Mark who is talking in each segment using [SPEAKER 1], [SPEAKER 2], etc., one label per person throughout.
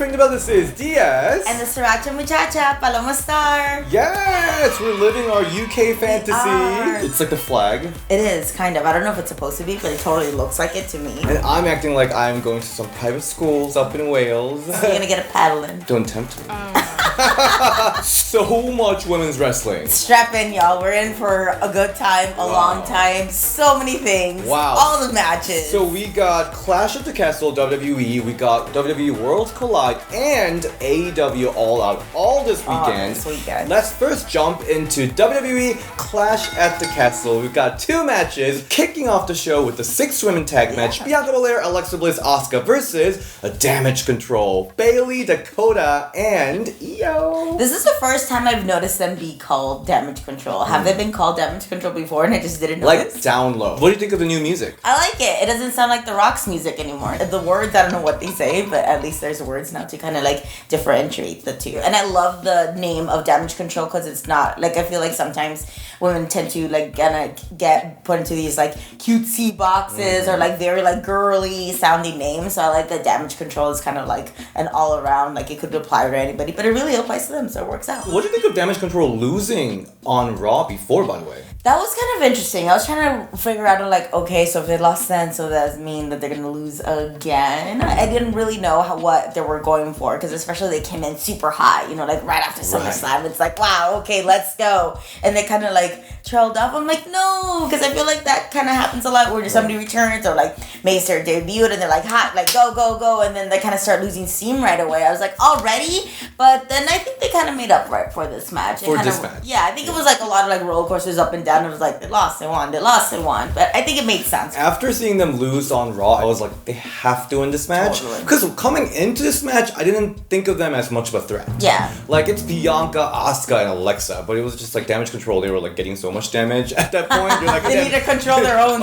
[SPEAKER 1] Training About. This is Diaz.
[SPEAKER 2] And the Sriracha Muchacha, Paloma Star.
[SPEAKER 1] Yes, we're living our UK fantasy. It's like the flag.
[SPEAKER 2] It is, kind of. I don't know if it's supposed to be, but it totally looks like it to me.
[SPEAKER 1] And I'm acting like I'm going to some private schools up in Wales.
[SPEAKER 2] So you're gonna get a paddling.
[SPEAKER 1] Don't tempt me. So much women's wrestling.
[SPEAKER 2] Strap in, y'all. We're in for a good time, a long time. So many things.
[SPEAKER 1] Wow.
[SPEAKER 2] All the matches.
[SPEAKER 1] So we got Clash of the Castle WWE, we got WWE Worlds Collide, and AEW All Out all this weekend. Let's first jump into WWE Clash at the Castle. We've got two matches kicking off the show with the 6-women tag match. Bianca Belair, Alexa Bliss, Asuka versus a Damage Control, Bayley, Dakota, and Io.
[SPEAKER 2] This is the first time I've noticed them be called Damage Control. Have they been called Damage Control before and I just didn't notice?
[SPEAKER 1] Like down low. What do you think of the new music?
[SPEAKER 2] I like it. It doesn't sound like The Rock's music anymore. The words, I don't know what they say, but at least there's words now to kind of like differentiate the two. And I love the name of Damage Control because it's not, like, I feel like sometimes women tend to like gonna get put into these like cutesy boxes or like very like girly sounding names. So I like that Damage Control is kind of like an all around, like it could apply to anybody, but it really applies to them, so it works out.
[SPEAKER 1] What do you think of Damage Control losing on Raw before, by the way?
[SPEAKER 2] That was kind of interesting. I was trying to figure out, like, okay, so if they lost then, so does that mean that they're going to lose again? I didn't really know what they were going for, because especially they came in super high, you know, like right after SummerSlam. It's like, wow, okay, let's go. And they kind of like trailed off. I'm like, no, because I feel like that kind of happens a lot where somebody returns or like makes their debut and they're like hot, like go, go, go. And then they kind of start losing steam right away. I was like, already? But then I think they kind of made up right for this match.
[SPEAKER 1] Match?
[SPEAKER 2] Yeah, I think it was like a lot of like roller coasters up and down. It was like, they lost, they won, they lost, they won. But I think it made sense.
[SPEAKER 1] After seeing them lose on Raw, I was like, they have to win this match. Because coming into this match, I didn't think of them as much of a threat.
[SPEAKER 2] Yeah.
[SPEAKER 1] Like, it's Bianca, Asuka, and Alexa, but it was just like Damage Control. They were like getting so much damage at that point. You're like,
[SPEAKER 2] they need to control their own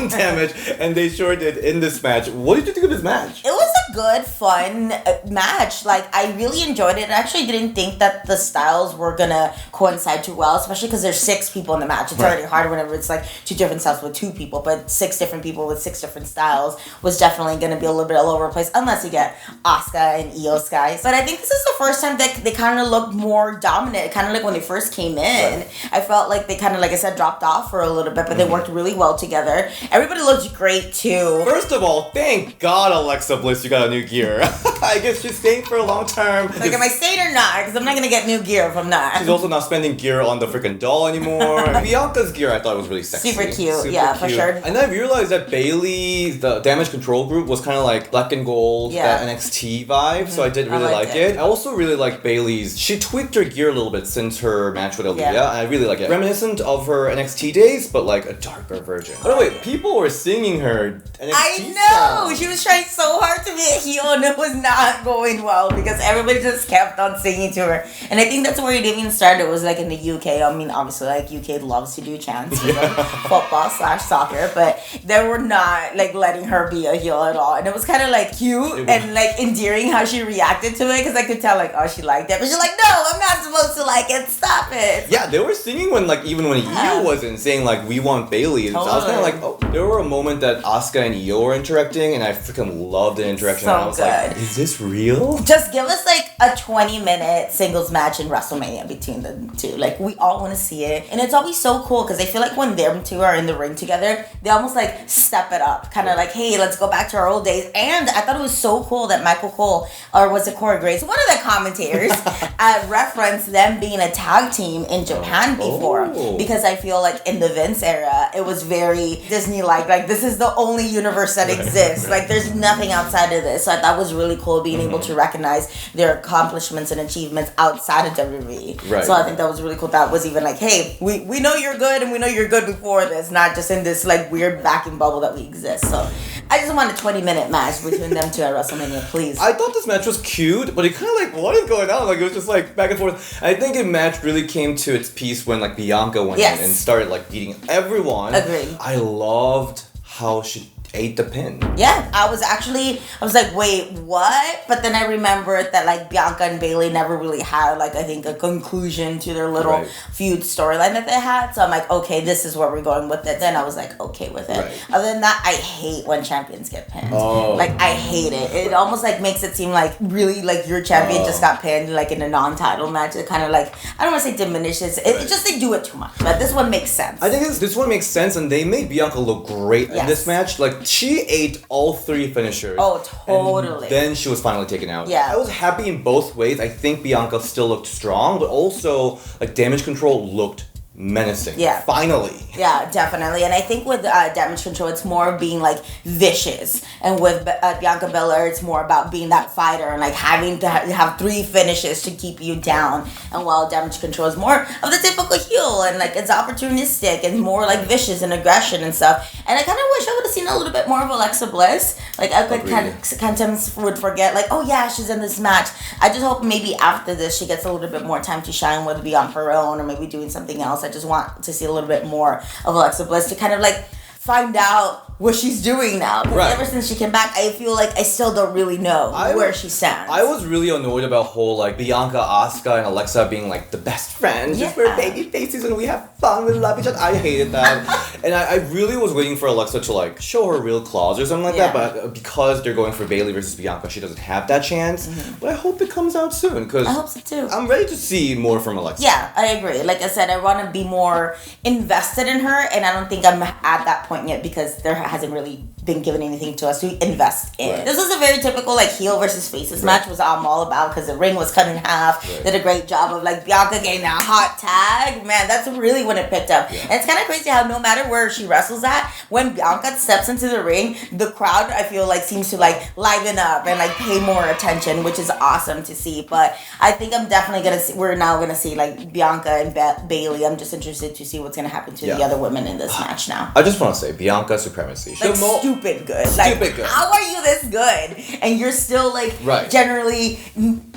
[SPEAKER 2] damage.
[SPEAKER 1] And they sure did in this match. What did you think of this match?
[SPEAKER 2] It was a good, fun match. Like, I really enjoyed it. I actually didn't think that the styles were gonna coincide too well, especially because there's 6 people in the match. It's already hard whenever it's like 2 different styles with 2 people, but 6 different people with 6 different styles was definitely gonna be a little bit all over the place, unless you get Asuka and Io Sky. But I think this is the first time that they kind of looked more dominant, kind of like when they first came in. I felt like they kind of, like I said, dropped off for a little bit, but they worked really well together. Everybody looked great too.
[SPEAKER 1] First of all, thank God Alexa Bliss, you got a new gear. I guess she's staying for a long term.
[SPEAKER 2] Like, am I staying or not? Because I'm not gonna get new gear if I'm not.
[SPEAKER 1] She's also not spending gear on the freaking doll anymore. Bianca's gear I thought was really sexy.
[SPEAKER 2] Super cute, for sure.
[SPEAKER 1] And then I realized that Bayley, the Damage Control group, was kind of like black and gold, that NXT vibe, so I did really like it. I also really like Bayley's, she tweaked her gear a little bit since her match with Aaliyah, and I really like it. Reminiscent of her NXT days, but like a darker version. By the way, people were singing her NXT
[SPEAKER 2] I know!
[SPEAKER 1] song.
[SPEAKER 2] She was trying so hard to be a heel and it was not going well because everybody just kept on singing to her. And I think that's where it even started, was like in the UK. I mean, obviously, like UK loves to do chants, you know, football/soccer, but they were not like letting her be a heel at all. And it was kind of like cute and like endearing how she reacted to it, because I could tell like, oh, she liked it. But she's like, no, I'm not supposed to like it. Stop it.
[SPEAKER 1] Yeah, they were singing when like, even when Io wasn't, saying like, we want Bayley. So I was kind of like, oh, there were a moment that Asuka and Io were interacting and I freaking loved the interaction.
[SPEAKER 2] So
[SPEAKER 1] and I was like, is this real?
[SPEAKER 2] Just give us like a 20-minute singles match in WrestleMania between the two. Like, we all want to see it. And it's always so cool because I feel like when them two are in the ring together, they almost like step it up. Kind of like, hey, let's go back to our old days. And I thought it was so cool that Michael Cole, or was it Corey Graves, one of the commentators, referenced them being a tag team in Japan before. Because I feel like in the Vince era, it was very Disney-like. Like, this is the only universe that exists. Like, there's nothing outside of this. So I thought it was really cool being able to recognize their accomplishments and achievements outside of WWE.
[SPEAKER 1] Right.
[SPEAKER 2] So I think that was really cool. That was even like, hey, we know you're good and we know you're good before this, not just in this like weird vacuum bubble that we exist. So I just want a 20-minute match between them two at WrestleMania, please.
[SPEAKER 1] I thought this match was cute, but it kind of like, what is going on? Like, it was just like back and forth. I think the match really came to its piece when like Bianca went in and started like beating everyone.
[SPEAKER 2] Agreed.
[SPEAKER 1] I loved how she ate the pin.
[SPEAKER 2] Yeah, I was like, wait, what? But then I remembered that like Bianca and Bayley never really had like, I think, a conclusion to their little feud storyline that they had. So I'm like, okay, this is where we're going with it. Then I was like, okay with it. Right. Other than that, I hate when champions get pinned. Like, I hate it. It almost like makes it seem like really like your champion just got pinned like in a non-title match. It kind of like, I don't want to say diminishes. It just, they do it too much. But this one makes sense.
[SPEAKER 1] I think this one makes sense, and they made Bianca look great in this match. Like, she ate all 3 finishers.
[SPEAKER 2] Oh, totally.
[SPEAKER 1] And then she was finally taken out.
[SPEAKER 2] Yeah.
[SPEAKER 1] I was happy in both ways. I think Bianca still looked strong, but also like Damage Control looked menacing. Yeah. Finally.
[SPEAKER 2] Yeah, definitely. And I think with Damage Control, it's more being like vicious. And with Bianca Belair, it's more about being that fighter and like having to have 3 finishes to keep you down. And while Damage Control is more of the typical heel and like it's opportunistic and more like vicious and aggression and stuff. And I kind of wish I would have seen a little bit more of Alexa Bliss. Like I could kind of would forget like, oh yeah, she's in this match. I just hope maybe after this she gets a little bit more time to shine, whether it be on her own or maybe doing something else. I just want to see a little bit more of Alexa Bliss to kind of like find out what she's doing now. Because ever since she came back, I feel like I still don't really know where she stands.
[SPEAKER 1] I was really annoyed about whole like Bianca, Asuka, and Alexa being like the best friends. Just we're baby faces and we have fun, we love each other. I hated that. And I really was waiting for Alexa to like show her real claws or something like that. But because they're going for Bayley versus Bianca, she doesn't have that chance. But I hope it comes out soon because
[SPEAKER 2] I hope so too.
[SPEAKER 1] I'm ready to see more from Alexa.
[SPEAKER 2] Yeah, I agree. Like I said, I want to be more invested in her, and I don't think I'm at that point yet because there hasn't really been given anything to us to invest in. This was a very typical like heel versus faces match was I'm all about because the ring was cut in half. Did a great job of like Bianca getting that hot tag. Man, that's really when it picked up. And it's kind of crazy how no matter where she wrestles at, when Bianca steps into the ring, the crowd I feel like seems to like liven up and like pay more attention, which is awesome to see. But I think I'm definitely gonna see. We're now gonna see like Bianca and Bayley. I'm just interested to see what's gonna happen to the other women in this match now.
[SPEAKER 1] I just want to say Bianca supremacy.
[SPEAKER 2] Like stupid good. Like, good. How are you this good? And you're still like generally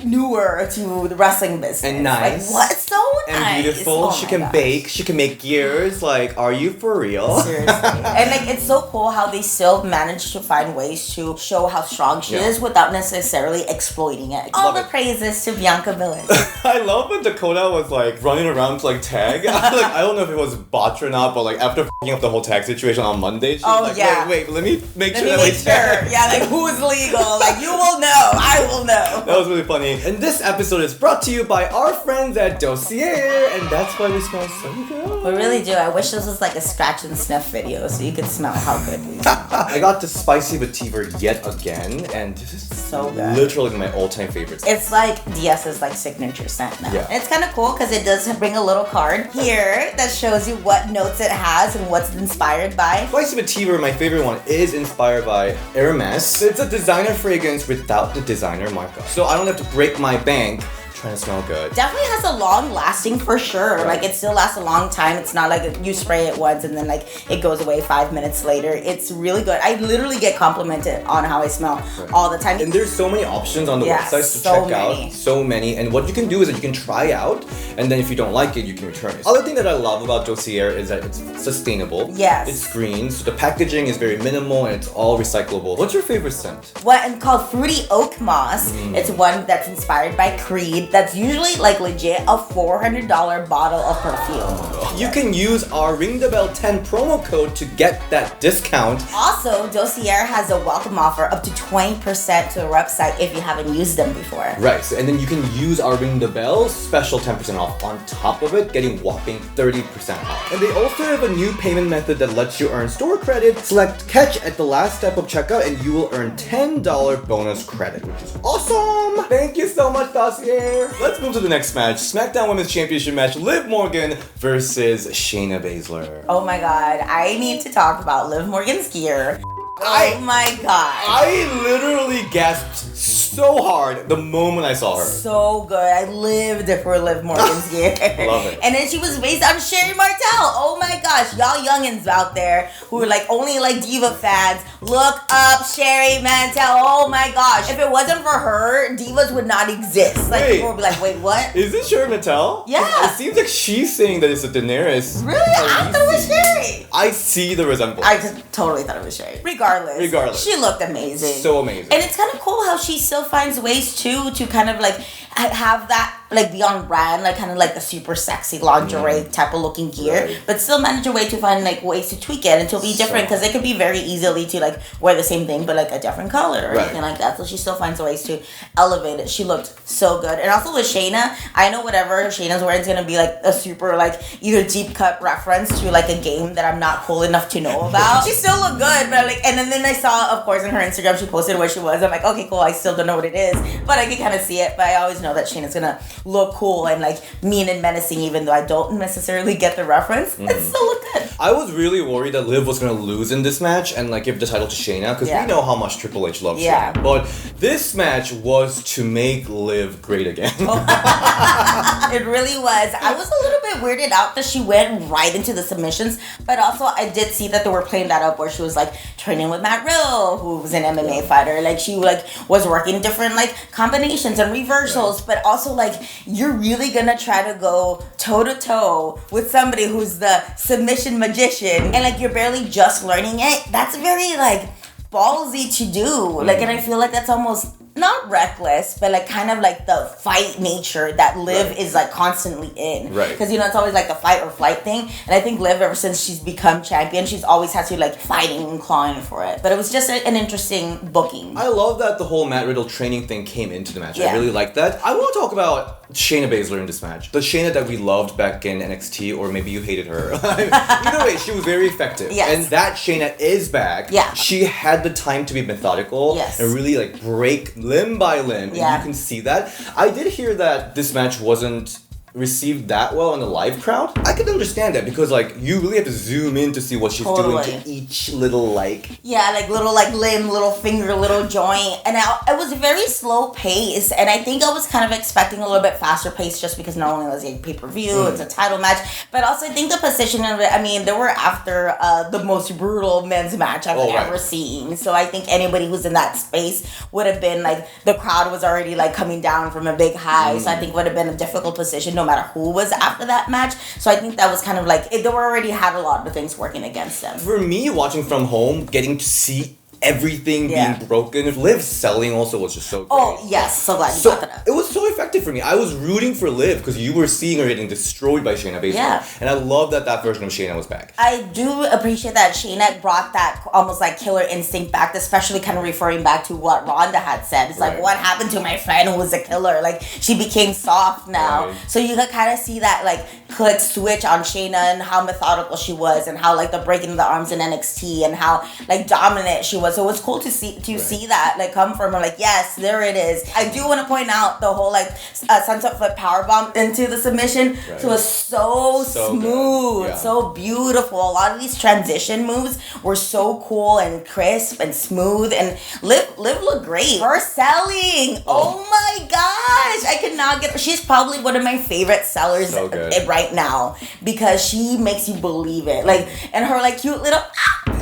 [SPEAKER 2] newer to the wrestling business.
[SPEAKER 1] And nice.
[SPEAKER 2] Like, what? So
[SPEAKER 1] and
[SPEAKER 2] nice.
[SPEAKER 1] Beautiful. Oh she can bake. She can make gears. Like, are you for real?
[SPEAKER 2] Seriously. And like, it's so cool how they still manage to find ways to show how strong she is without necessarily exploiting it. All the praises to Bianca Belair.
[SPEAKER 1] I love when Dakota was like running around to like tag. I don't know if it was botched or not, but like after f***ing up the whole tag situation on Monday, she was like, wait, let me make sure that we tag.
[SPEAKER 2] Yeah, like who's legal? Like you will know, I will know.
[SPEAKER 1] That was really funny. And this episode is brought to you by our friends at Dossier, and that's why we smell so good.
[SPEAKER 2] We really do. I wish this was like a scratch and sniff video so you could smell how good we smell.
[SPEAKER 1] I got the spicy vetiver yet again, and this is
[SPEAKER 2] so good.
[SPEAKER 1] Literally my all-time favorites.
[SPEAKER 2] It's like DS's like signature scent now. Yeah. It's kind of cool because it does bring a little card here that shows you what notes it has and what's inspired by.
[SPEAKER 1] Spicy vetiver, my favorite one, is inspired by Hermes. It's a designer fragrance without the designer markup. So I don't have to break my bank trying to smell good.
[SPEAKER 2] Definitely has a long lasting for sure. Like it still lasts a long time. It's not like you spray it once and then like it goes away 5 minutes later. It's really good. I literally get complimented on how I smell all the time.
[SPEAKER 1] And there's so many options on the website to check out. So many. And what you can do is that you can try out, and then if you don't like it, you can return it. Other thing that I love about Dossier is that it's sustainable.
[SPEAKER 2] Yes.
[SPEAKER 1] It's green, so the packaging is very minimal and it's all recyclable. What's your favorite scent?
[SPEAKER 2] One called Fruity Oak Moss. It's one that's inspired by Creed. That's usually like legit a $400 bottle of perfume.
[SPEAKER 1] You can use our Ring the Bell 10 promo code to get that discount.
[SPEAKER 2] Also, Dossier has a welcome offer up to 20% to the website if you haven't used them before.
[SPEAKER 1] Right, so, and then you can use our Ring the Bell special 10% off on top of it, getting whopping 30% off. And they also have a new payment method that lets you earn store credit. Select Catch at the last step of checkout and you will earn $10 bonus credit, which is awesome! Thank you so much, Dossier! Let's move to the next match. SmackDown Women's Championship match. Liv Morgan versus Shayna Baszler.
[SPEAKER 2] Oh my god, I need to talk about Liv Morgan's gear. Oh my god.
[SPEAKER 1] I literally gasped so hard the moment I saw her.
[SPEAKER 2] So good. I lived for Liv Morgan's year.
[SPEAKER 1] Love it.
[SPEAKER 2] And then she was based on Sherry Martel. Oh my gosh, y'all youngins out there who are like only like Diva fans, look up Sherry Martel. Oh my gosh. If it wasn't for her, Divas would not exist. Like people would be like, wait, what?
[SPEAKER 1] Is it Sherry Martel?
[SPEAKER 2] Yeah.
[SPEAKER 1] It seems like she's saying that it's a Daenerys.
[SPEAKER 2] Really? I thought it was Sherry.
[SPEAKER 1] I see the resemblance.
[SPEAKER 2] I totally thought it was Sherry. Regardless. She looked amazing.
[SPEAKER 1] So amazing.
[SPEAKER 2] And it's kind of cool how she still finds ways too to kind of like have that like be on brand, like kind of like a super sexy lingerie type of looking gear, but still manage a way to find like ways to tweak it and to be different, because it could be very easily to like wear the same thing but like a different color or anything like that. So she still finds ways to elevate it. She looked so good. And also with Shayna, I know whatever Shayna's wearing is gonna be like a super like either deep cut reference to like a game that I'm not cool enough to know about. She still looked good, but like, and then I saw, of course, in her Instagram she posted where she was. I'm like, okay, cool. I still don't know what it is, but I can kind of see it. But I always know that Shayna's gonna look cool and like mean and menacing, even though I don't necessarily get the reference. It still looked good.
[SPEAKER 1] I was really worried that Liv was gonna lose in this match and like give the title to Shayna, because we know how much Triple H loves Shayna. But this match was to make Liv great again.
[SPEAKER 2] It really was. I was a little bit weirded out that she went right into the submissions, but also I did see that they were playing that up where she was like training with Matt Riddle, who was an MMA fighter. Like she like was working different like combinations and reversals, but also like you're really gonna try to go toe to toe with somebody who's the submission magician and like you're barely just learning it. That's very like ballsy to do. Like, and I feel like that's almost not reckless, but like kind of like the fight nature that Liv is like constantly in.
[SPEAKER 1] Right.
[SPEAKER 2] Because you know it's always like the fight or flight thing. And I think Liv, ever since she's become champion, she's always had to like fighting and clawing for it. But it was just an interesting booking.
[SPEAKER 1] I love that the whole Matt Riddle training thing came into the match. I really like that. I want to talk about Shayna Baszler in this match. The Shayna that we loved back in NXT, or maybe you hated her. Either way, she was very effective.
[SPEAKER 2] Yes.
[SPEAKER 1] And that Shayna is back.
[SPEAKER 2] Yeah.
[SPEAKER 1] She had the time to be methodical and really like break limb by limb. And you can see that. I did hear that this match wasn't received that well in the live crowd. I could understand that because like you really have to zoom in to see what she's doing to each little like
[SPEAKER 2] little like limb, little finger, little joint, and it was very slow pace, and I think I was kind of expecting a little bit faster pace just because not only was it a pay-per-view, it's a title match, but also I think the positioning of it, I mean, they were after the most brutal men's match I've ever seen, so I think anybody who's in that space would have been like, the crowd was already like coming down from a big high, so I think would have been a difficult position no matter who was after that match. So I think that was kind of like, they were already had a lot of things working against them.
[SPEAKER 1] For me, watching from home, getting to see everything being broken, Liv selling also was just so great.
[SPEAKER 2] Oh yes, so glad you brought that up.
[SPEAKER 1] It was so effective for me. I was rooting for Liv because you were seeing her getting destroyed by Shayna Baszler, and I love that version of Shayna was back.
[SPEAKER 2] I do appreciate that Shayna brought that almost like killer instinct back, especially kind of referring back to what Ronda had said. It's like, what happened to my friend who was a killer? Like, she became soft now. So you could kind of see that like click switch on Shayna and how methodical she was, and how like the breaking of the arms in NXT, and how like dominant she was. So it was cool to see that like come from her. Like, yes, there it is. I do want to point out the whole like sunset flip powerbomb into the submission. So it was so smooth, so beautiful. A lot of these transition moves were so cool and crisp and smooth, and Liv looked great. Her selling, oh my gosh, I could not get. She's probably one of my favorite sellers right now, because she makes you believe it. Like, and her like cute little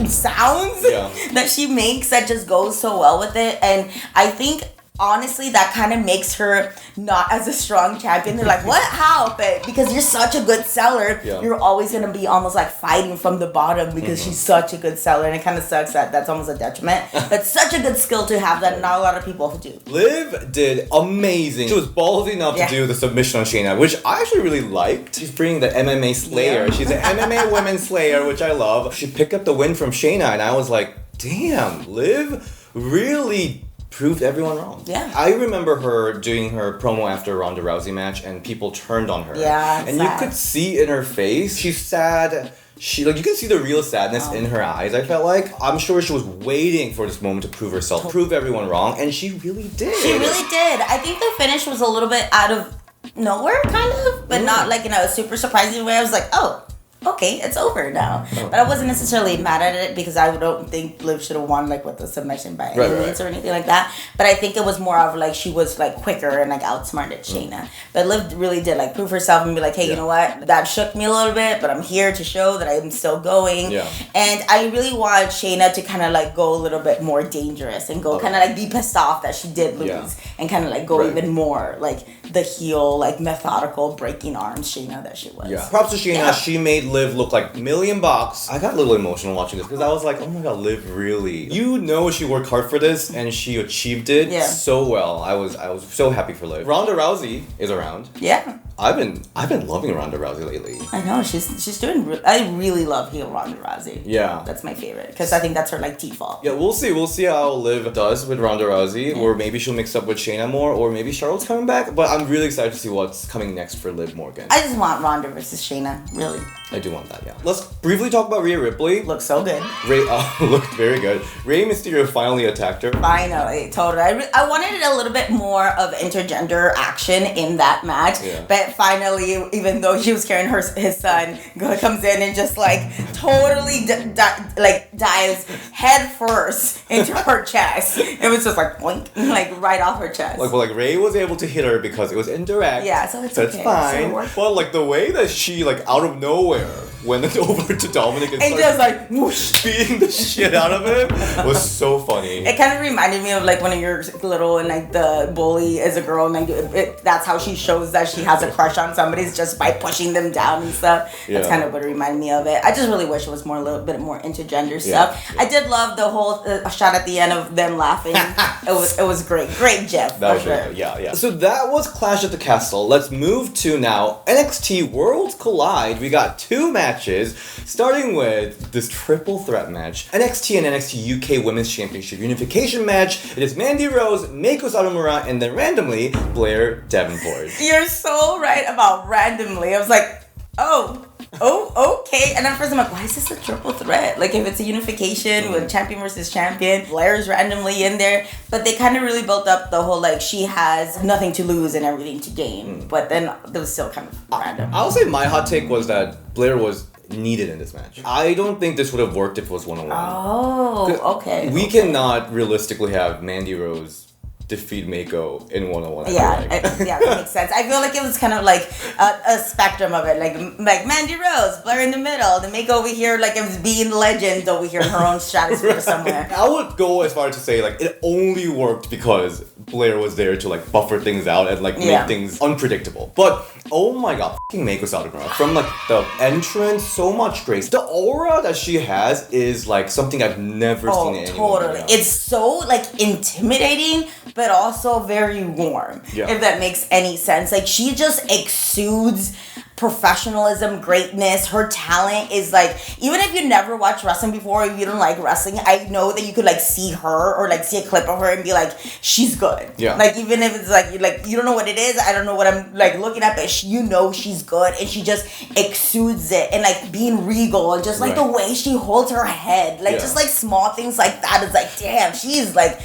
[SPEAKER 2] sounds that she makes that just goes so well with it. And I think honestly that kind of makes her not as a strong champion. They're like, what? How? But because you're such a good seller, you're always going to be almost like fighting from the bottom because she's such a good seller, and it kind of sucks that that's almost a detriment. But such a good skill to have that not a lot of people do.
[SPEAKER 1] Liv did amazing. She was ballsy enough to do the submission on Shayna, which I actually really liked. She's bringing the MMA Slayer. She's an MMA Women's Slayer, which I love. She picked up the win from Shayna, and I was like, damn, Liv really proved everyone wrong. I remember her doing her promo after a Ronda Rousey match, and people turned on her. And you could see in her face, she's sad. She you can see the real sadness in her eyes. I felt like I'm sure she was waiting for this moment to prove herself, prove everyone wrong, and she really did.
[SPEAKER 2] She really did. I think the finish was a little bit out of nowhere, kind of, but not like in a super surprising way. I was like, oh. okay, it's over now. Oh. But I wasn't necessarily mad at it because I don't think Liv should have won like with the submission by any means or anything like that. But I think it was more of like she was like quicker and like outsmarted Shayna. But Liv really did like prove herself and be like, hey, you know what? That shook me a little bit, but I'm here to show that I'm still going.
[SPEAKER 1] Yeah.
[SPEAKER 2] And I really want Shayna to kind of like go a little bit more dangerous and go kind of like be pissed off that she did lose and kind of like go even more like the heel, like methodical breaking arms Shayna that she was.
[SPEAKER 1] Yeah. Props to Shayna. Yeah. She made Liv look like $1,000,000. I got a little emotional watching this because I was like, oh my god, Liv really. You know she worked hard for this and she achieved it so well. I was so happy for Liv. Ronda Rousey is around.
[SPEAKER 2] Yeah.
[SPEAKER 1] I've been loving Ronda Rousey lately.
[SPEAKER 2] I know she's doing. I really love heel Ronda Rousey.
[SPEAKER 1] Yeah,
[SPEAKER 2] that's my favorite because I think that's her like default.
[SPEAKER 1] Yeah, we'll see. We'll see how Liv does with Ronda Rousey, or maybe she'll mix up with Shayna more, or maybe Charlotte's coming back. But I'm really excited to see what's coming next for Liv Morgan.
[SPEAKER 2] I just want Ronda versus Shayna. Really.
[SPEAKER 1] I do want that. Yeah. Let's briefly talk about Rhea Ripley.
[SPEAKER 2] Looks so good.
[SPEAKER 1] Rey looked very good. Rey Mysterio finally attacked her.
[SPEAKER 2] Finally, totally. I wanted a little bit more of intergender action in that match, but finally, even though she was carrying his son, comes in and just like totally dives head first into her chest. It was just like boink, like right off her chest.
[SPEAKER 1] Like Rey was able to hit her because it was indirect.
[SPEAKER 2] Yeah, so it's okay.
[SPEAKER 1] Fine. So but like the way that she like out of nowhere went over to Dominic and
[SPEAKER 2] just like whoosh,
[SPEAKER 1] beating the shit out of him was so funny.
[SPEAKER 2] It kind of reminded me of like when you're little and like the bully is a girl and like that's how she shows that she has a crush on somebody, just by pushing them down and stuff. That's kind of what it reminded me of it. I just really wish it was a little bit more intergender stuff. Yeah. I did love the whole shot at the end of them laughing. It was great. Great Jeff.
[SPEAKER 1] That was really good. Yeah. So that was Clash at the Castle. Let's move to now NXT Worlds Collide. We got 2 matches, starting with this triple threat match. NXT and NXT UK Women's Championship Unification match. It is Mandy Rose, Meiko Satomura, and then randomly, Blair Davenport.
[SPEAKER 2] You're so right about randomly. I was like, oh, okay. And at first I'm like, why is this a triple threat? Like if it's a unification with champion versus champion, Blair's randomly in there. But they kind of really built up the whole like she has nothing to lose and everything to gain. But then it was still kind of random.
[SPEAKER 1] I'll say my hot take was that Blair was needed in this match. I don't think this would have worked if it was 1-on-1.
[SPEAKER 2] Oh, okay.
[SPEAKER 1] We cannot realistically have Mandy Rose defeat Meiko in 1-on-1.
[SPEAKER 2] That makes sense. I feel like it was kind of like a spectrum of it, like Mandy Rose, Blair in the middle, then Meiko over here, like it was being legend over here in her own stratosphere somewhere.
[SPEAKER 1] I would go as far as to say like it only worked because Blair was there to like buffer things out and like make things unpredictable. But oh my god, fucking Meiko Satomura, from like the entrance, so much grace. The aura that she has is like something I've never seen in anyone.
[SPEAKER 2] Totally. It's so like intimidating, but also very warm. Yeah. If that makes any sense. Like she just exudes professionalism, greatness. Her talent is like, even if you never watched wrestling before, if you don't like wrestling, I know that you could like see her or like see a clip of her and be like, she's good.
[SPEAKER 1] Yeah.
[SPEAKER 2] Like even if it's like you don't know what it is, I don't know what I'm like looking at, but she's good and she just exudes it, and like being regal and just like the way she holds her head, like just like small things like that is like, damn, she's like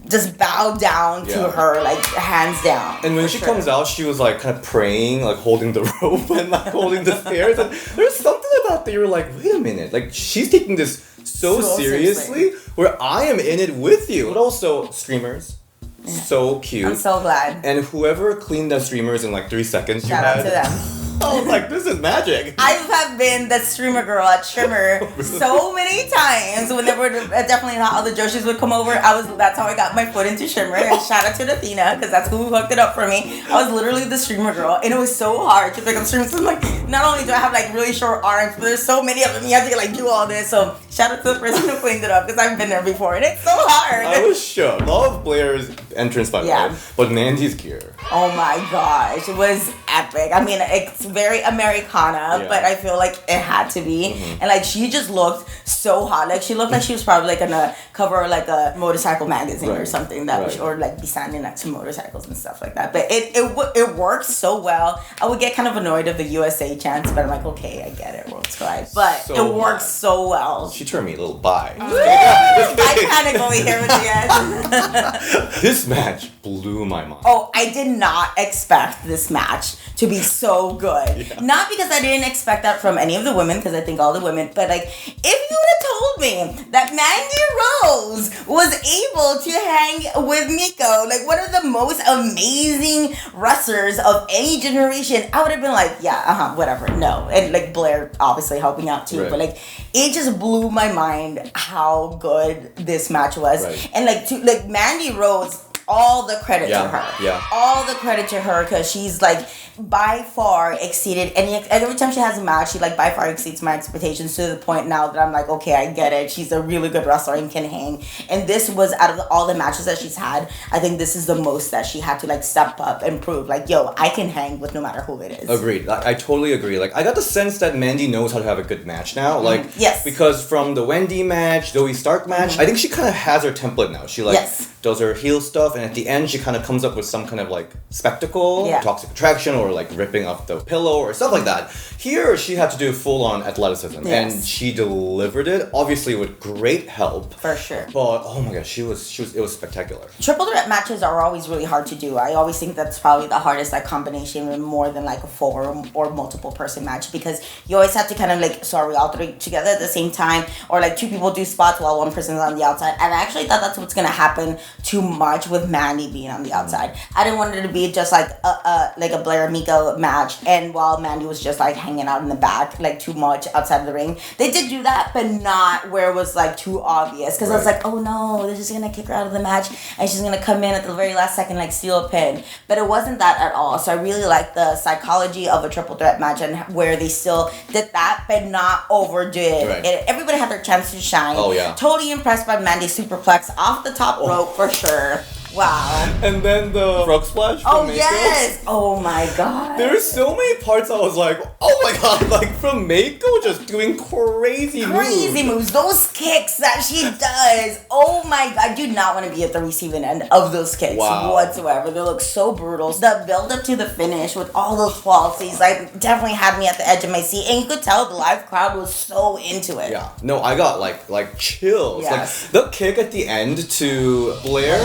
[SPEAKER 2] just bow down to her, like hands down.
[SPEAKER 1] And when she comes out, she was like kind of praying, like holding the rope and like holding the stairs. And there's something about that you're like, wait a minute, like she's taking this so seriously, where I am in it with you. But also streamers, so cute.
[SPEAKER 2] I'm so glad.
[SPEAKER 1] And whoever cleaned the streamers in like 3 seconds,
[SPEAKER 2] shout out to them.
[SPEAKER 1] I was like, this is magic.
[SPEAKER 2] I have been the streamer girl at Shimmer so many times. When there were definitely not all the Joshis would come over, that's how I got my foot into Shimmer. And shout out to Athena, because that's who hooked it up for me. I was literally the streamer girl, and it was so hard to pick up streamers. I'm like, not only do I have like really short arms, but there's so many of them. You have to like do all this. So shout out to the person who cleaned it up, because I've been there before, and it's so hard.
[SPEAKER 1] I was shook. Love Blair's entrance, by the way, but Mandy's gear.
[SPEAKER 2] Oh my gosh, it was epic. I mean, it's very Americana, but I feel like it had to be. And like she just looked so hot. Like she looked like she was probably like gonna cover like a motorcycle magazine or something that was, or like be standing next to motorcycles and stuff like that. But it worked so well. I would get kind of annoyed of the USA chants, but I'm like, okay, I get it, World's Collide. But it works so well.
[SPEAKER 1] She turned me a little bi.
[SPEAKER 2] I kind of go here with the end.
[SPEAKER 1] This match blew my mind.
[SPEAKER 2] Oh, I did not expect this match to be so good. Yeah. Not because I didn't expect that from any of the women, because I think all the women, but like, if you would have told me that Mandy Rose was able to hang with Miko, like one of the most amazing wrestlers of any generation, I would have been like, yeah, whatever, no. And like Blair obviously helping out too, but like, it just blew my mind how good this match was. And like Mandy Rose, all the credit to her. Yeah. All the credit to her, because she's like by far exceeded every time she has a match, she like by far exceeds my expectations, to the point now that I'm like, okay, I get it. She's a really good wrestler and can hang. And this was, out of all the matches that she's had, I think this is the most that she had to like step up and prove like, yo, I can hang with no matter who it is.
[SPEAKER 1] Agreed. I totally agree. Like, I got the sense that Mandy knows how to have a good match now. Like,
[SPEAKER 2] yes.
[SPEAKER 1] Because from the Wendy match, Zoe Stark match, I think she kind of has her template now. She like does her heel stuff, and at the end she kind of comes up with some kind of like spectacle, toxic attraction, or like ripping off the pillow or stuff like that. Here she had to do full on athleticism, and she delivered it, obviously with great help.
[SPEAKER 2] For sure.
[SPEAKER 1] But oh my gosh, it was spectacular.
[SPEAKER 2] Triple threat matches are always really hard to do. I always think that's probably the hardest like combination, even more than like a 4 or multiple person match, because you always have to kind of like, sorry, all three together at the same time, or like two people do spots while one person's on the outside. And I actually thought that's what's gonna happen too much with Mandy being on the outside. I didn't want it to be just like a Blair Miko match, and while Mandy was just like hanging out in the back like too much outside of the ring. They did do that, but not where it was like too obvious, because I was like, oh no, they're just gonna kick her out of the match and she's gonna come in at the very last second like steal a pin. But it wasn't that at all. So I really like the psychology of a triple threat match, and where they still did that but not overdid it. Everybody had their chance to shine.
[SPEAKER 1] Oh yeah.
[SPEAKER 2] Totally impressed by Mandy's superplex off the top rope for sure. Wow.
[SPEAKER 1] And then the frog splash from Mako.
[SPEAKER 2] Yes! Oh my god.
[SPEAKER 1] There's so many parts I was like, oh my god, like from Mako just doing crazy moves.
[SPEAKER 2] Those kicks that she does. Oh my god. I do not want to be at the receiving end of those kicks whatsoever. They look so brutal. The build up to the finish with all those falsies like definitely had me at the edge of my seat. And you could tell the live crowd was so into it.
[SPEAKER 1] Yeah. No, I got like chills.
[SPEAKER 2] Yes.
[SPEAKER 1] Like the kick at the end to Blair.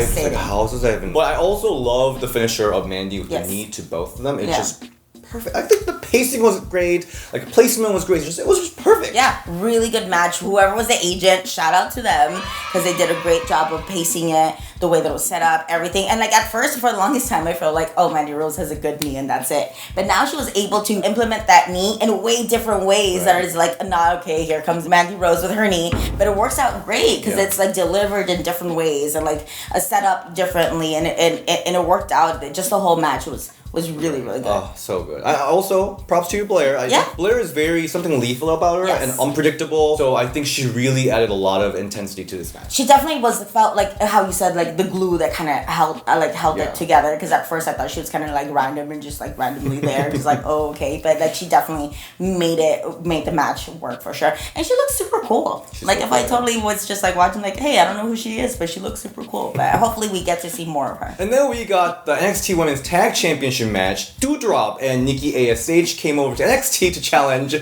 [SPEAKER 1] Like, how does that even? But I also love the finisher of Mandy with the knee to both of them. It's just perfect. I think the pacing was great. Like placement was great. It was just perfect.
[SPEAKER 2] Yeah, really good match. Whoever was the agent, shout out to them, because they did a great job of pacing it, the way that it was set up, everything. And like at first, for the longest time, I felt like, oh, Mandy Rose has a good knee and that's it. But now she was able to implement that knee in way different ways that is like, nah, okay, here comes Mandy Rose with her knee. But it works out great because it's like delivered in different ways and like set up differently, and it worked out. Just the whole match was really, really good.
[SPEAKER 1] Oh, so good. I also, props to you, Blair. I think Blair is very something lethal about her and unpredictable. So I think she really added a lot of intensity to this match.
[SPEAKER 2] She definitely felt like how you said, like the glue that kind of held it together. Because at first I thought she was kind of like random and just like randomly there, just like, oh, okay. But like she definitely made the match work for sure. And she looks super cool. Like if I totally was just like watching, like, hey, I don't know who she is, but she looks super cool. But hopefully we get to see more of her.
[SPEAKER 1] And then we got the NXT Women's Tag Championship match. Doudrop and Nikki ASH came over to NXT to challenge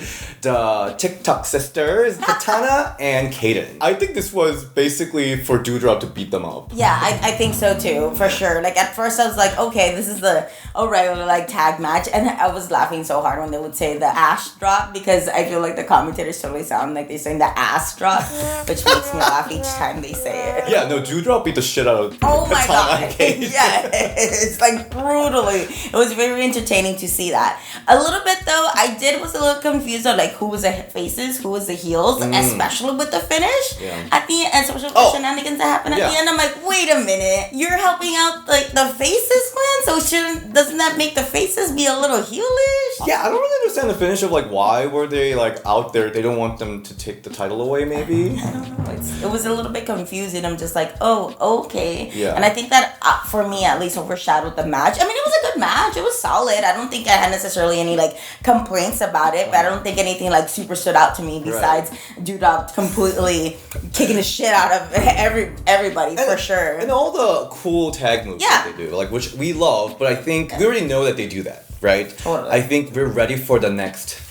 [SPEAKER 1] the TikTok sisters, Katana and Kaden. I think this was basically for Doudrop to beat them up.
[SPEAKER 2] Yeah, I think so too, for sure. Like at first I was like, okay, this is a regular like tag match, and I was laughing so hard when they would say the ash drop, because I feel like the commentators totally sound like they're saying the ass drop, which makes me laugh each time they say it.
[SPEAKER 1] Yeah, no, Doudrop beat the shit out of
[SPEAKER 2] Katana my god. And Kaden. Yeah, it's like brutally. It was very entertaining to see that. A little bit though, I was a little confused on like who was the faces, who was the heels, especially with the finish at the end, especially with the shenanigans that happened at the end. I'm like, wait a minute, you're helping out like the faces, man? So doesn't that make the faces be a little heelish?
[SPEAKER 1] Yeah, I don't really understand the finish of like why were they like out there? They don't want them to take the title away, maybe.
[SPEAKER 2] I don't know. It was a little bit confusing. I'm just like, oh, okay.
[SPEAKER 1] Yeah.
[SPEAKER 2] And I think that for me at least overshadowed the match. I mean, it was a good match. It was solid. I don't think I had necessarily any like complaints about it, but I don't think anything like super stood out to me besides Doudrop completely kicking the shit out of everybody for sure.
[SPEAKER 1] And all the cool tag moves that they do, like which we love, but I think we already know that they do that, right?
[SPEAKER 2] Totally.
[SPEAKER 1] I think we're ready for the next.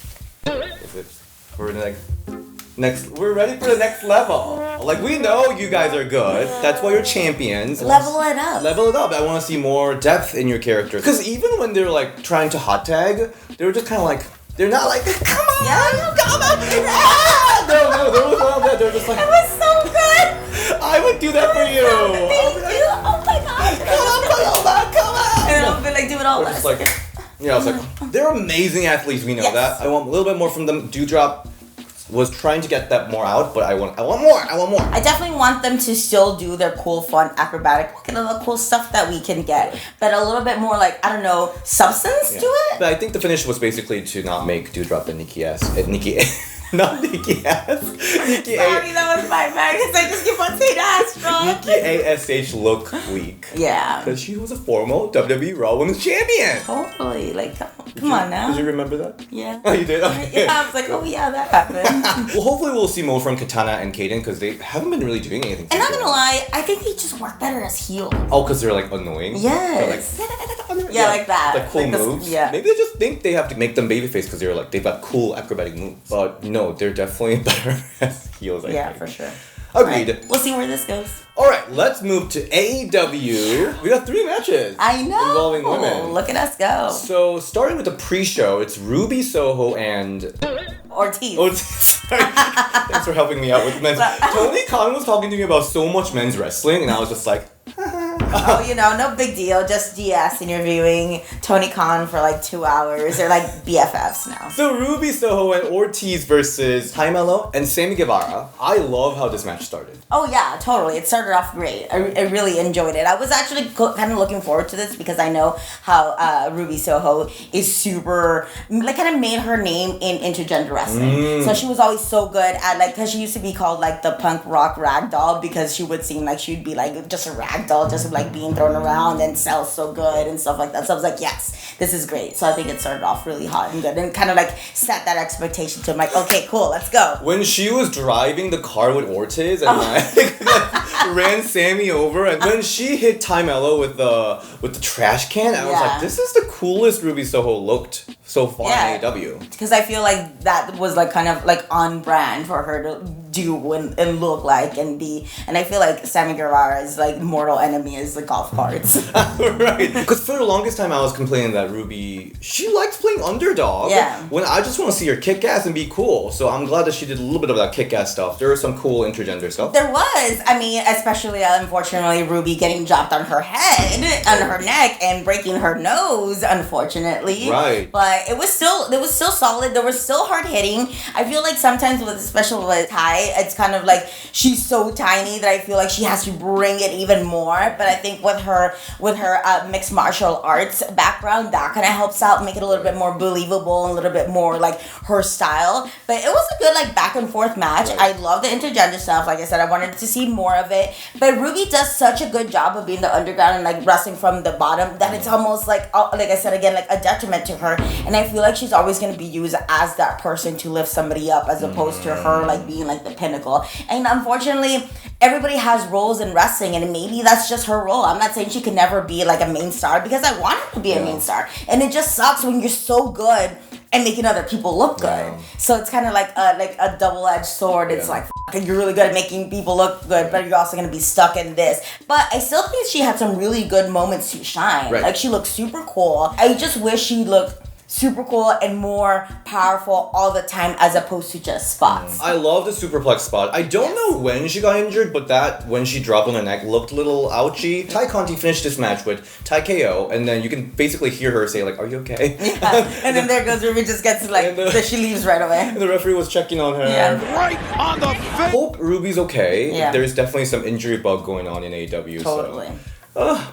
[SPEAKER 1] We're ready for the next level. Like, we know you guys are good. That's why you're champions.
[SPEAKER 2] Level it up.
[SPEAKER 1] Level it up. I want to see more depth in your characters. Because even when they're like trying to hot tag, they were just kind of like, they're not like, come on, come on. No, there was none of that. They're just like,
[SPEAKER 2] it was so good.
[SPEAKER 1] I would do that for you.
[SPEAKER 2] Thank you. Oh my god.
[SPEAKER 1] Come on.
[SPEAKER 2] And I'll be like, do it all.
[SPEAKER 1] Just like, yeah, I was like, they're amazing athletes. We know that. I want a little bit more from them. Dewdrop was trying to get that more out, but I want more.
[SPEAKER 2] I definitely want them to still do their cool, fun, acrobatic, kind of cool stuff that we can get, but a little bit more like, I don't know, substance to it.
[SPEAKER 1] But I think the finish was basically to not make Dewdrop and Nikki S. Not Nikki S. Nikki
[SPEAKER 2] Sorry, that was my bad because I just keep on saying Astro.
[SPEAKER 1] Nikki ASH look weak.
[SPEAKER 2] Yeah.
[SPEAKER 1] Because she was a former WWE Raw Women's Champion.
[SPEAKER 2] Totally. Like, come on now.
[SPEAKER 1] Did you remember that?
[SPEAKER 2] Yeah.
[SPEAKER 1] Oh, you did? Okay.
[SPEAKER 2] Yeah, I was like, oh yeah, that happened.
[SPEAKER 1] Well, hopefully we'll see more from Katana and Kaden because they haven't been really doing anything.
[SPEAKER 2] And not gonna lie, I think they just work better as heels.
[SPEAKER 1] Oh, because they're like annoying?
[SPEAKER 2] Yes.
[SPEAKER 1] Yeah,
[SPEAKER 2] like that.
[SPEAKER 1] Like cool moves.
[SPEAKER 2] Yeah.
[SPEAKER 1] Maybe they just think they have to make them babyface because they've got cool acrobatic moves. But no, they're definitely better as heels, I think.
[SPEAKER 2] For sure.
[SPEAKER 1] Agreed.
[SPEAKER 2] Right. We'll see where this goes.
[SPEAKER 1] Alright, let's move to AEW. We got 3 matches.
[SPEAKER 2] I know.
[SPEAKER 1] Involving women.
[SPEAKER 2] Look at us go.
[SPEAKER 1] So, starting with the pre-show, it's Ruby Soho and
[SPEAKER 2] Ortiz.
[SPEAKER 1] Sorry. Thanks for helping me out with men's. Tony Khan was talking to me about so much men's wrestling, and I was just like,
[SPEAKER 2] oh, no big deal. Just DS interviewing Tony Khan for like 2 hours. They're like BFFs now.
[SPEAKER 1] So Ruby Soho and Ortiz versus Ty Mello and Sammy Guevara. I love how this match started.
[SPEAKER 2] Oh yeah, totally. It started off great. I really enjoyed it. I was actually kind of looking forward to this because I know how Ruby Soho is super, like, kind of made her name in intergender wrestling. So she was always so good at, like, because she used to be called like the punk rock rag doll because she would seem like she'd be like just a rag doll, just like being thrown around and sells so good and stuff like that. So I was like, yes, this is great. So I think it started off really hot and good and kind of like set that expectation to like, okay, cool, let's go.
[SPEAKER 1] When she was driving the car with Ortiz and like ran Sammy over, and when she hit Ty Mello with the trash can, I was like, this is the coolest Ruby Soho looked so far in AEW.
[SPEAKER 2] Because I feel like that was like kind of like on brand for her to do and look like and be. And I feel like Sammy Guevara's like mortal enemy is the golf carts.
[SPEAKER 1] Right. Because for the longest time I was complaining that Ruby, she likes playing underdog.
[SPEAKER 2] Yeah.
[SPEAKER 1] When I just want to see her kick ass and be cool. So I'm glad that she did a little bit of that kick ass stuff. There was some cool intergender stuff.
[SPEAKER 2] There was. I mean, especially unfortunately Ruby getting dropped on her head, on her neck, and breaking her nose, unfortunately.
[SPEAKER 1] Right.
[SPEAKER 2] But it was still solid. They were still hard hitting. I feel like sometimes especially with Ty, it's kind of like she's so tiny that I feel like she has to bring it even more. But I think with her mixed martial arts background, that kind of helps out, make it a little bit more believable and a little bit more like her style. But it was a good like back and forth match. Right. I love the intergender stuff. Like I said, I wanted to see more of it. But Ruby does such a good job of being the underground and like wrestling from the bottom that it's almost like I said again, like a detriment to her. And I feel like she's always going to be used as that person to lift somebody up as opposed to her like being like the pinnacle. And unfortunately, everybody has roles in wrestling and maybe that's just her role. I'm not saying she can never be like a main star because I want her to be a main star. And it just sucks when you're so good and making other people look good. Yeah. So it's kind of like a double-edged sword. It's like, you're really good at making people look good, but you're also going to be stuck in this. But I still think she had some really good moments to shine. Right. Like, she looked super cool. I just wish she looked super cool and more powerful all the time as opposed to just spots.
[SPEAKER 1] I love the superplex spot. I don't know when she got injured, but that when she dropped on her neck looked a little ouchy. Ty Conti finished this match with Ty KO, and then you can basically hear her say like, "Are you okay?"
[SPEAKER 2] Yeah. And then there goes Ruby, just gets like, so she leaves right away.
[SPEAKER 1] And the referee was checking on her.
[SPEAKER 2] Yeah.
[SPEAKER 3] Right on the face.
[SPEAKER 1] Hope Ruby's okay.
[SPEAKER 2] Yeah.
[SPEAKER 1] There's definitely some injury bug going on in AEW.
[SPEAKER 2] Totally.
[SPEAKER 1] So.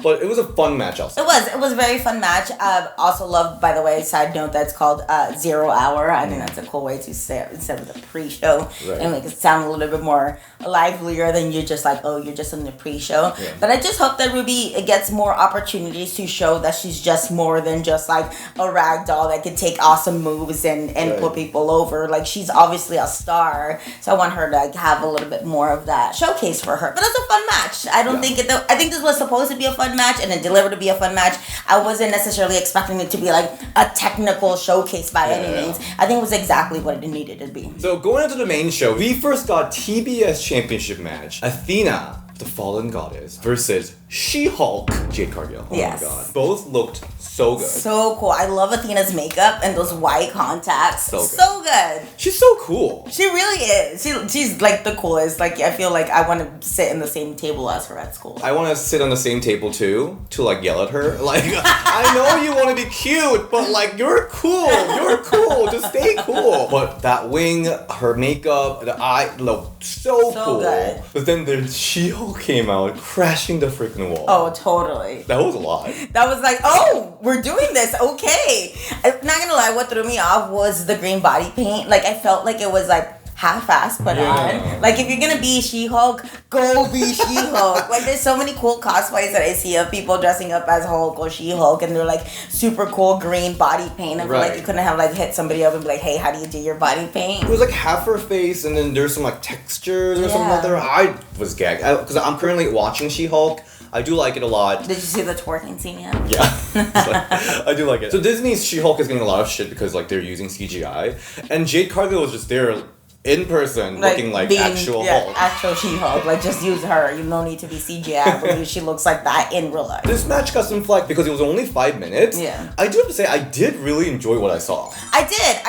[SPEAKER 1] But it was a fun match also.
[SPEAKER 2] It was a very fun match. Also loved, by the way, side note, that's called 0 Hour. I think that's a cool way to say it instead of the pre-show. Right. And make it sound a little bit more livelier than you're just like, oh, you're just in the pre-show. Yeah. But I just hope that Ruby gets more opportunities to show that she's just more than just like a rag doll that can take awesome moves and put people over. Like, she's obviously a star. So I want her to like have a little bit more of that showcase for her. But it's a fun match. I don't think I think this was supposed to to be a fun match and it delivered to be a fun match. I wasn't necessarily expecting it to be like a technical showcase by any means. I think it was exactly what it needed to be.
[SPEAKER 1] So going into the main show, we first got TBS Championship match. Athena, the Fallen Goddess, versus She-Hulk, Jade Cargill. Oh my god. Both looked so good.
[SPEAKER 2] So cool. I love Athena's makeup and those white contacts. So good.
[SPEAKER 1] She's so cool.
[SPEAKER 2] She really is. She's like the coolest. Like, I feel like I want to sit in the same table as her at school.
[SPEAKER 1] I want to sit on the same table too, to like yell at her. Like, I know you want to be cute, but like, you're cool. You're cool. Just stay cool. But that wing, her makeup, the eye, look so cool. Good. But then the She-Hulk came out, crashing the freaking wall.
[SPEAKER 2] Oh, totally.
[SPEAKER 1] That was a lot.
[SPEAKER 2] That was like, oh, we're doing this. Okay. I'm not gonna lie, what threw me off was the green body paint. Like, I felt like it was like half-assed put on. Like, if you're gonna be She-Hulk, go be She-Hulk. Like, there's so many cool cosplays that I see of people dressing up as Hulk or She-Hulk, and they're like super cool green body paint. I feel like you couldn't have like hit somebody up and be like, hey, how do you do your body paint?
[SPEAKER 1] It was like half her face, and then there's some like textures or some other. I was gagged because I'm currently watching She-Hulk. I do like it a lot.
[SPEAKER 2] Did you see the twerking scene yet?
[SPEAKER 1] Yeah. I do like it. So Disney's She-Hulk is getting a lot of shit because like they're using CGI. And Jade Cargill was just there in person looking like actual Hulk.
[SPEAKER 2] Actual She-Hulk. Like, just use her. You don't need to be CGI, but she looks like that in real life.
[SPEAKER 1] This match got some flack because it was only 5 minutes.
[SPEAKER 2] Yeah.
[SPEAKER 1] I do have to say, I did really enjoy what I saw.
[SPEAKER 2] I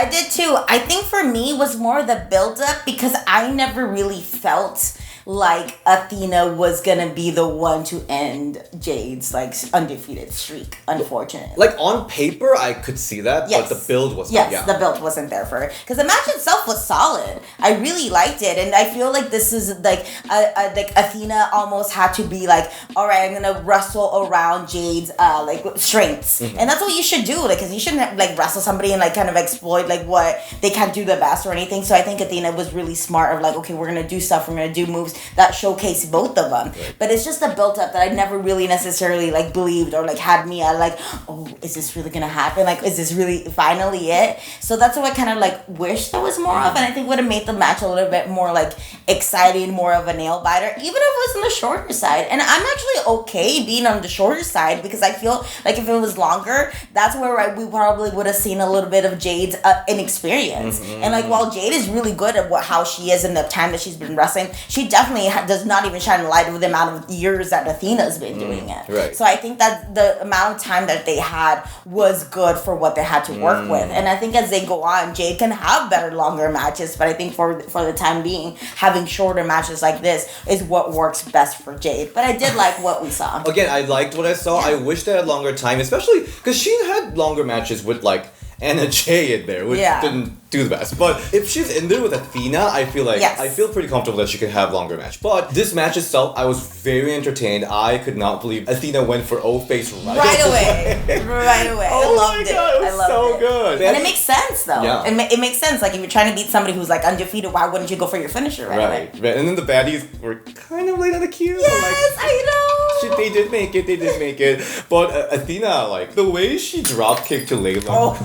[SPEAKER 2] did too. I think for me was more the build-up because I never really felt like Athena was gonna be the one to end Jade's like undefeated streak, unfortunately.
[SPEAKER 1] Like on paper I could see that, but the build was
[SPEAKER 2] the build wasn't there for her. Because the match itself was solid. I really liked it, and I feel like this is like like Athena almost had to be like, all right, I'm gonna wrestle around Jade's like strengths. And that's what you should do, like, because you shouldn't like wrestle somebody and like kind of exploit like what they can't do the best or anything. So I think Athena was really smart of like, okay, we're gonna do stuff, we're gonna do moves that showcase both of them. But it's just a built up that I never really necessarily like believed or like had me at like, oh, is this really gonna happen? Like, is this really finally it? So that's what I kind of like wish there was more of, and I think would have made the match a little bit more like exciting, more of a nail biter, even if it was on the shorter side. And I'm actually okay being on the shorter side because I feel like if it was longer, that's where we probably would have seen a little bit of Jade's inexperience. And like, while Jade is really good at how she is in the time that she's been wrestling, she definitely does not even shine a light with the amount of years that Athena's been doing it.
[SPEAKER 1] Right.
[SPEAKER 2] So I think that the amount of time that they had was good for what they had to work with. And I think as they go on, Jade can have better, longer matches, but I think for the time being, having shorter matches like this is what works best for Jade. But I did like what we saw.
[SPEAKER 1] Again, I liked what I saw. I wish they had longer time, especially because she had longer matches with like Anna Jay in there, which didn't do the best. But if she's in there with Athena, I feel like I feel pretty comfortable that she can have longer match. But this match itself, I was very entertained. I could not believe Athena went for O-Face right away.
[SPEAKER 2] Right away.
[SPEAKER 1] Oh
[SPEAKER 2] I loved
[SPEAKER 1] my god, it was so good.
[SPEAKER 2] And it makes sense though. Yeah. It makes sense. Like, if you're trying to beat somebody who's like undefeated, why wouldn't you go for your finisher right away?
[SPEAKER 1] Right. And then the baddies were kind of late on the queue.
[SPEAKER 2] Yes, I know.
[SPEAKER 1] They did make it. But Athena, like, the way she drop kicked to Layla.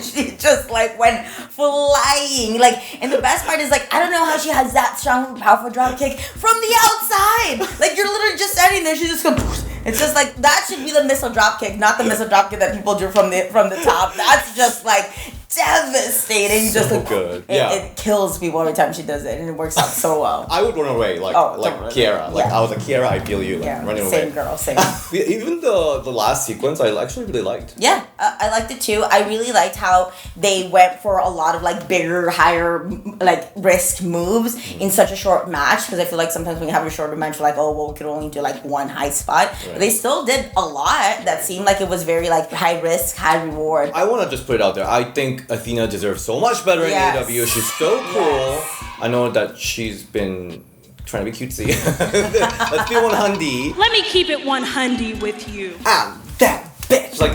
[SPEAKER 2] She just like went flying. Like, and the best part is like, I don't know how she has that strong, powerful drop kick from the outside. Like, you're literally just standing there. She just goes. It's just like, that should be the missile drop kick, not the missile drop kick that people do from the top. That's just like devastating.
[SPEAKER 1] So
[SPEAKER 2] just like,
[SPEAKER 1] good.
[SPEAKER 2] It kills people every time she does it, and it works out so well.
[SPEAKER 1] I would run away like Kiara. Like, I was like, Kiara, I feel you. Like, running away.
[SPEAKER 2] Same girl, same.
[SPEAKER 1] Even the last sequence, I actually really liked.
[SPEAKER 2] Yeah, I liked it too. I really liked how they went for a lot of like bigger, higher, like risk moves in such a short match. Because I feel like sometimes when you have a shorter match, you're like, oh, well, we could only do like one high spot. Right. But they still did a lot that seemed like it was very like high risk, high reward.
[SPEAKER 1] I want to just put it out there. I think Athena deserves so much better in AEW. She's so cool. Yes. I know that she's been trying to be cutesy. Let's be 100.
[SPEAKER 3] Let me keep it 100 with you.
[SPEAKER 1] I'm that bitch. Like,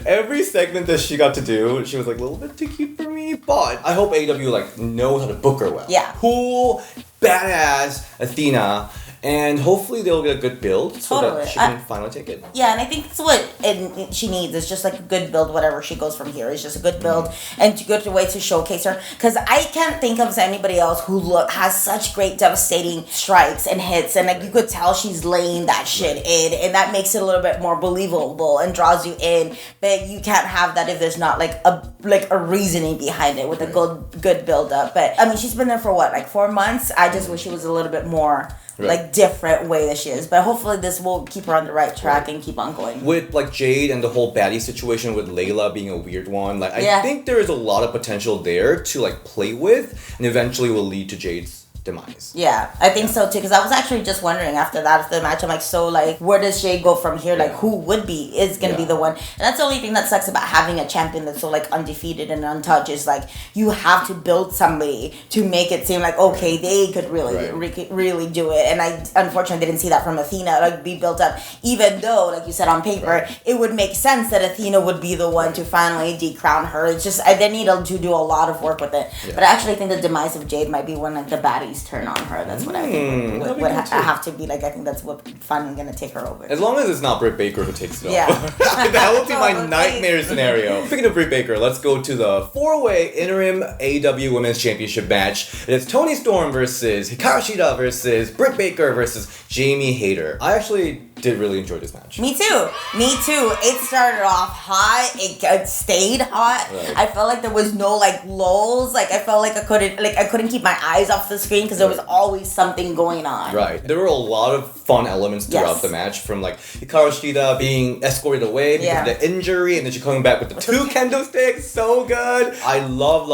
[SPEAKER 1] every segment that she got to do, she was like a little bit too cute for me. But I hope AEW like knows how to book her well.
[SPEAKER 2] Yeah.
[SPEAKER 1] Cool, badass Athena. And hopefully they'll get a good build so that she can finally take it.
[SPEAKER 2] Yeah, and I think that's what she needs. It's just like a good build, whatever she goes from here. It's just a good build and a good way to showcase her. Because I can't think of anybody else who has such great devastating strikes and hits. And like you could tell she's laying that shit in. And that makes it a little bit more believable and draws you in. But you can't have that if there's not like a reasoning behind it with a good build up. But I mean, she's been there for what, like 4 months? I just wish it was a little bit more like different way that she is. But hopefully this will keep her on the right track and keep on going.
[SPEAKER 1] With like Jade and the whole baddie situation with Layla being a weird one, like I think there is a lot of potential there to like play with and eventually will lead to Jade's demise.
[SPEAKER 2] Yeah, I think so too, because I was actually just wondering after the match, I'm like, so like where does Jade go from here? Like who is gonna be the one? And that's the only thing that sucks about having a champion that's so like undefeated and untouched is like you have to build somebody to make it seem like okay, they could really do it. And I unfortunately didn't see that from Athena, like be built up, even though like you said on paper it would make sense that Athena would be the one to finally decrown her. It's just they need to do a lot of work with it. But I actually think the demise of Jade might be one of the baddies turn on her. That's what I think would have to be like. I think that's what finally gonna take her over.
[SPEAKER 1] As long as it's not Britt Baker who takes it off. That would be my nightmare scenario. Speaking of Britt Baker, let's go to the 4-way interim AEW Women's Championship match. It's Toni Storm versus Hikaru Shida versus Britt Baker versus Jamie Hayter. I actually did really enjoy this match.
[SPEAKER 2] Me too. It started off hot. It stayed hot. Right. I felt like there was no like lulls. Like I felt like I couldn't keep my eyes off the screen because there was always something going on.
[SPEAKER 1] Right. There were a lot of fun elements throughout the match, from like Hikaru Shida being escorted away because of the injury, and then she coming back with the 2 candlesticks. So good. I love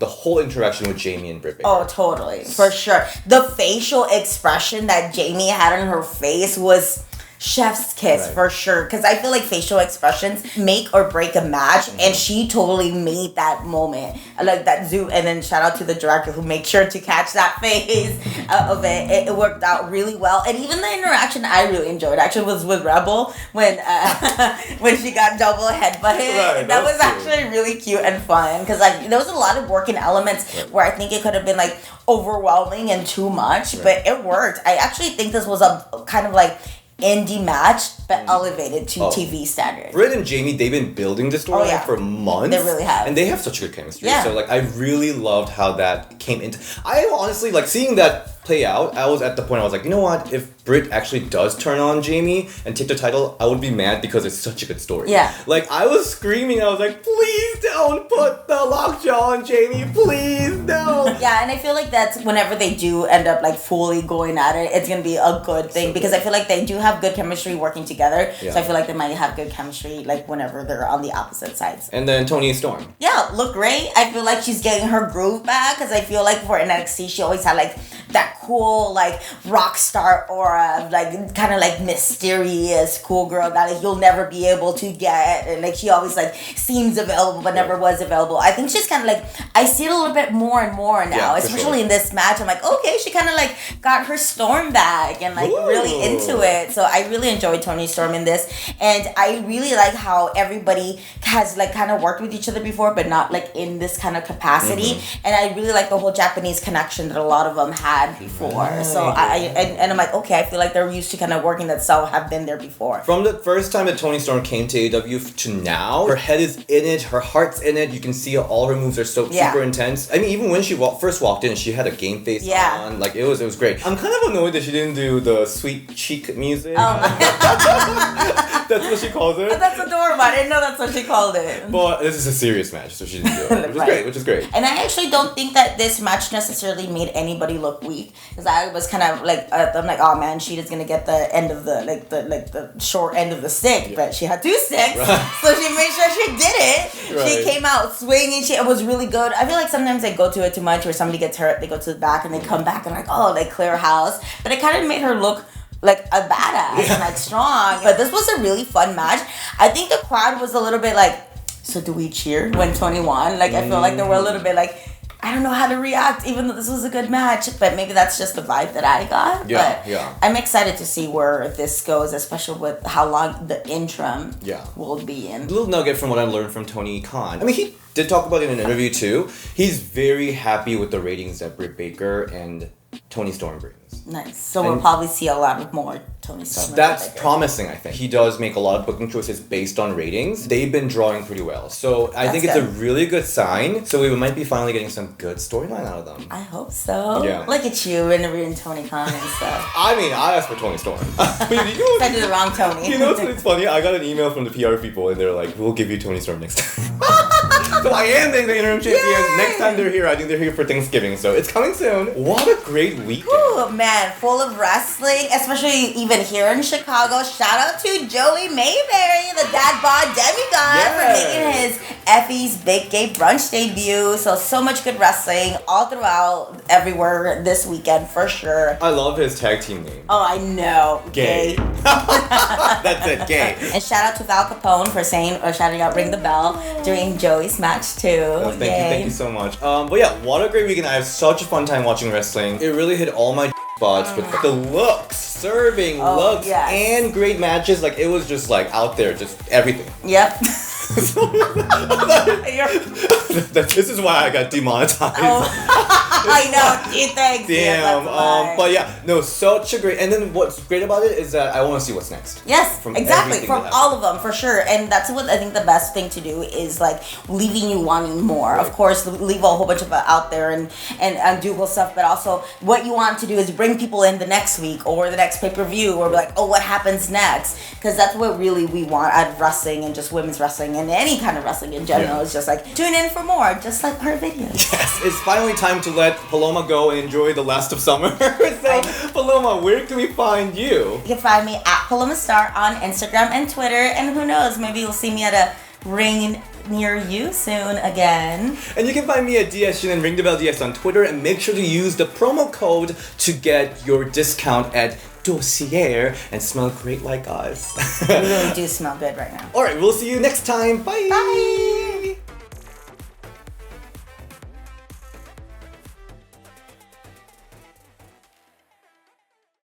[SPEAKER 1] the whole interaction with Jamie and Britt Baker.
[SPEAKER 2] Oh, totally. For sure. The facial expression that Jamie had on her face was chef's kiss for sure, because I feel like facial expressions make or break a match, and she totally made that moment, like that zoom. And then shout out to the director who made sure to catch that phase of it. It worked out really well, and even the interaction I really enjoyed actually was with Rebel when when she got double headbutted. That was actually really cute and fun, because like there was a lot of working elements where I think it could have been like overwhelming and too much, but it worked. I actually think this was a kind of like indie match, but elevated to TV standards.
[SPEAKER 1] Britt and Jamie, they've been building this storyline for months.
[SPEAKER 2] They really have.
[SPEAKER 1] And they have such good chemistry. So like I really loved how that came into... I honestly, like seeing that play out, I was at the point I was like, you know what? If Britt actually does turn on Jamie and take the title, I would be mad because it's such a good story.
[SPEAKER 2] Yeah.
[SPEAKER 1] Like I was screaming, I was like, please don't put the lockjaw on Jamie, please no.
[SPEAKER 2] Yeah, and I feel like that's whenever they do end up like fully going at it, it's gonna be a good thing, because I feel like they do have good chemistry working together. So I feel like they might have good chemistry like whenever they're on the opposite sides.
[SPEAKER 1] And then Toni Storm.
[SPEAKER 2] Yeah, look great. I feel like she's getting her groove back, because I feel like for NXT she always had like that cool like rock star aura, like kind of like mysterious cool girl that like, you'll never be able to get, and like she always like seems available but never was available. I think she's kind of like, I see it a little bit more and more now, especially in this match. I'm like, okay, she kind of like got her Storm back and like really into it. So I really enjoyed Toni Storm in this, and I really like how everybody has like kind of worked with each other before, but not like in this kind of capacity. And I really like the whole Japanese connection that a lot of them had before. So I'm like, okay, I feel like they're used to kind of working that so have been there before.
[SPEAKER 1] From the first time that Toni Storm came to AEW to now, her head is in it, her heart's in it. You can see all her moves are so super intense. I mean, even when she first walked in, she had a game face on. Like it was great. I'm kind of annoyed that she didn't do the sweet cheek music. That's what she calls it.
[SPEAKER 2] That's adorable. I didn't know that's what she called it.
[SPEAKER 1] But this is a serious match, so she didn't do it, which is great.
[SPEAKER 2] And I actually don't think that this match necessarily made anybody look weak, because I was kind of like, I'm like, oh man, Sheeta's gonna get the end of the the short end of the stick, but she had 2 sticks, so she made sure she did it. She came out swinging. It was really good. I feel like sometimes they go to it too much, where somebody gets hurt, they go to the back and they come back and like, oh, they clear house. But it kind of made her look like a badass and like strong. But this was a really fun match. I think the crowd was a little bit like, so do we cheer when Toni won? Like I feel like they were a little bit like, I don't know how to react, even though this was a good match. But maybe that's just the vibe that I got. But I'm excited to see where this goes, especially with how long the interim will be in.
[SPEAKER 1] A little nugget from what I learned from Tony Khan. I mean, he did talk about it in an interview too. He's very happy with the ratings that Britt Baker and Toni Storm brings.
[SPEAKER 2] Nice. So we'll probably see a lot of more Toni Storm.
[SPEAKER 1] That's promising, I think. He does make a lot of booking choices based on ratings. They've been drawing pretty well. So I think it's a really good sign. So we might be finally getting some good storyline out of them.
[SPEAKER 2] I hope so.
[SPEAKER 1] Yeah.
[SPEAKER 2] Look at you interviewing Tony Khan and stuff.
[SPEAKER 1] I mean, I asked for Toni Storm.
[SPEAKER 2] Send to the wrong Tony.
[SPEAKER 1] You know what's funny? I got an email from the PR people and they're like, we'll give you Toni Storm next time. So I am the interim champion.
[SPEAKER 2] Yay!
[SPEAKER 1] Next time they're here, I think they're here for Thanksgiving. So it's coming soon. What a great weekend.
[SPEAKER 2] Ooh, man, full of wrestling, especially even here in Chicago. Shout out to Joey Mayberry, the dad bod demigod, for making his Effie's Big Gay Brunch debut. So much good wrestling all throughout, everywhere this weekend for sure.
[SPEAKER 1] I love his tag team name.
[SPEAKER 2] Oh, I know.
[SPEAKER 1] Gay. That's it, gay.
[SPEAKER 2] And shout out to Val Capone for shouting out Ring the Bell during Joey's match too.
[SPEAKER 1] Oh, thank you so much. But yeah, what a great weekend. I have such a fun time watching wrestling. It really hit all my spots with the looks, serving, looks, and great matches. Like, it was just like out there, just everything.
[SPEAKER 2] Yep.
[SPEAKER 1] This is why I got demonetized.
[SPEAKER 2] I know. Gee, thanks.
[SPEAKER 1] Damn. But yeah, no, such a great. And then what's great about it is that I want to see what's next.
[SPEAKER 2] Yes, exactly. From all of them, for sure. And that's what I think the best thing to do is like leaving you wanting more. Right. Of course, leave a whole bunch of it out there and do cool stuff, but also what you want to do is bring people in the next week or the next pay-per-view or be like, oh, what happens next? Because that's what really we want out of wrestling and just women's wrestling and any kind of wrestling in general. Yeah. It's just like, tune in for more, just like our videos.
[SPEAKER 1] Yes, it's finally time to let Paloma go and enjoy the last of summer. So, Paloma, where can we find you?
[SPEAKER 2] You can find me at Paloma Star on Instagram and Twitter, and who knows, maybe you'll see me at a ring near you soon again.
[SPEAKER 1] And you can find me at DS Shin and Ring the Bell DS on Twitter, and make sure to use the promo code to get your discount at Dossier and smell great like us.
[SPEAKER 2] We really do smell good right now.
[SPEAKER 1] Alright, we'll see you next time. Bye!
[SPEAKER 2] Bye!